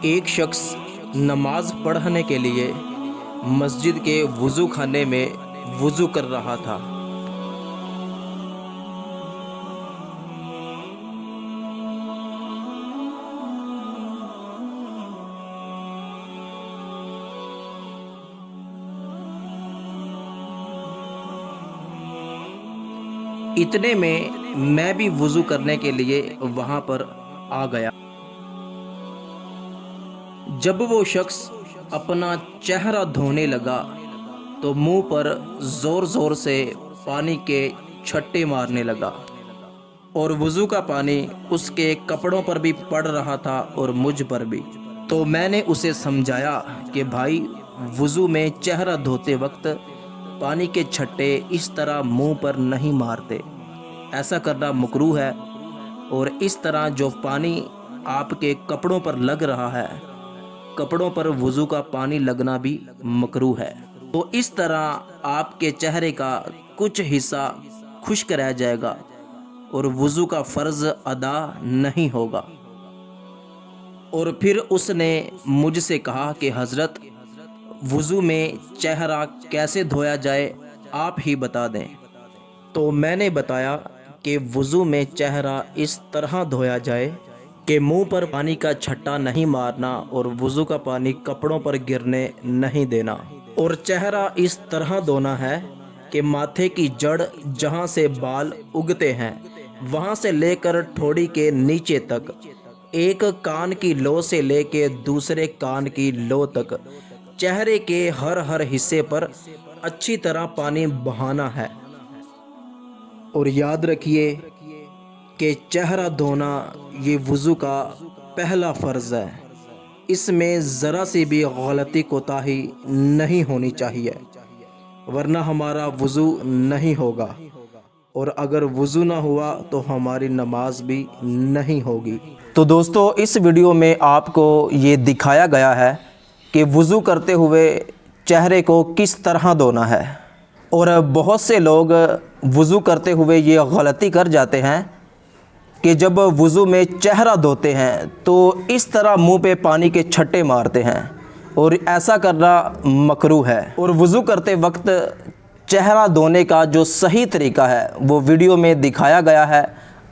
ایک شخص نماز پڑھنے کے لیے مسجد کے وضو خانے میں وضو کر رہا تھا۔ اتنے میں بھی وضو کرنے کے لیے وہاں پر آ گیا۔ جب وہ شخص اپنا چہرہ دھونے لگا تو منہ پر زور زور سے پانی کے چھٹے مارنے لگا، اور وضو کا پانی اس کے کپڑوں پر بھی پڑ رہا تھا اور مجھ پر بھی۔ تو میں نے اسے سمجھایا کہ بھائی، وضو میں چہرہ دھوتے وقت پانی کے چھٹے اس طرح منہ پر نہیں مارتے، ایسا کرنا مکروہ ہے، اور اس طرح جو پانی آپ کے کپڑوں پر لگ رہا ہے، کپڑوں پر وضو کا پانی لگنا بھی مکروہ ہے۔ تو اس طرح آپ کے چہرے کا کچھ حصہ خشک رہ جائے گا اور وضو کا فرض ادا نہیں ہوگا۔ اور پھر اس نے مجھ سے کہا کہ حضرت، وضو میں چہرہ کیسے دھویا جائے، آپ ہی بتا دیں۔ تو میں نے بتایا کہ وضو میں چہرہ اس طرح دھویا جائے کہ منہ پر پانی کا چھٹا نہیں مارنا اور وضو کا پانی کپڑوں پر گرنے نہیں دینا، اور چہرہ اس طرح دھونا ہے کہ ماتھے کی جڑ جہاں سے بال اگتے ہیں وہاں سے لے کر ٹھوڑی کے نیچے تک، ایک کان کی لو سے لے کے دوسرے کان کی لو تک، چہرے کے ہر حصے پر اچھی طرح پانی بہانا ہے۔ اور یاد رکھیے کہ چہرہ دھونا یہ وضو کا پہلا فرض ہے، اس میں ذرا سی بھی غلطی کوتاہی نہیں ہونی چاہیے، ورنہ ہمارا وضو نہیں ہوگا، اور اگر وضو نہ ہوا تو ہماری نماز بھی نہیں ہوگی۔ تو دوستو، اس ویڈیو میں آپ کو یہ دکھایا گیا ہے کہ وضو کرتے ہوئے چہرے کو کس طرح دھونا ہے، اور بہت سے لوگ وضو کرتے ہوئے یہ غلطی کر جاتے ہیں کہ جب وضو میں چہرہ دھوتے ہیں تو اس طرح منہ پہ پانی کے چھٹے مارتے ہیں، اور ایسا کرنا مکروہ ہے۔ اور وضو کرتے وقت چہرہ دھونے کا جو صحیح طریقہ ہے وہ ویڈیو میں دکھایا گیا ہے،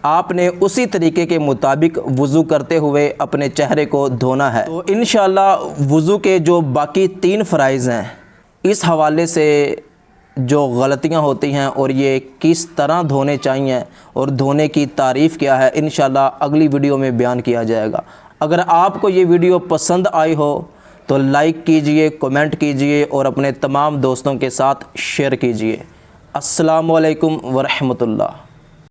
آپ نے اسی طریقے کے مطابق وضو کرتے ہوئے اپنے چہرے کو دھونا ہے۔ تو انشاءاللہ وضو کے جو باقی 3 فرائض ہیں، اس حوالے سے جو غلطیاں ہوتی ہیں اور یہ کس طرح دھونے چاہیے اور دھونے کی تعریف کیا ہے، انشاءاللہ اگلی ویڈیو میں بیان کیا جائے گا۔ اگر آپ کو یہ ویڈیو پسند آئی ہو تو لائک کیجئے، کومنٹ کیجئے اور اپنے تمام دوستوں کے ساتھ شیئر کیجئے۔ السلام علیکم ورحمۃ اللہ۔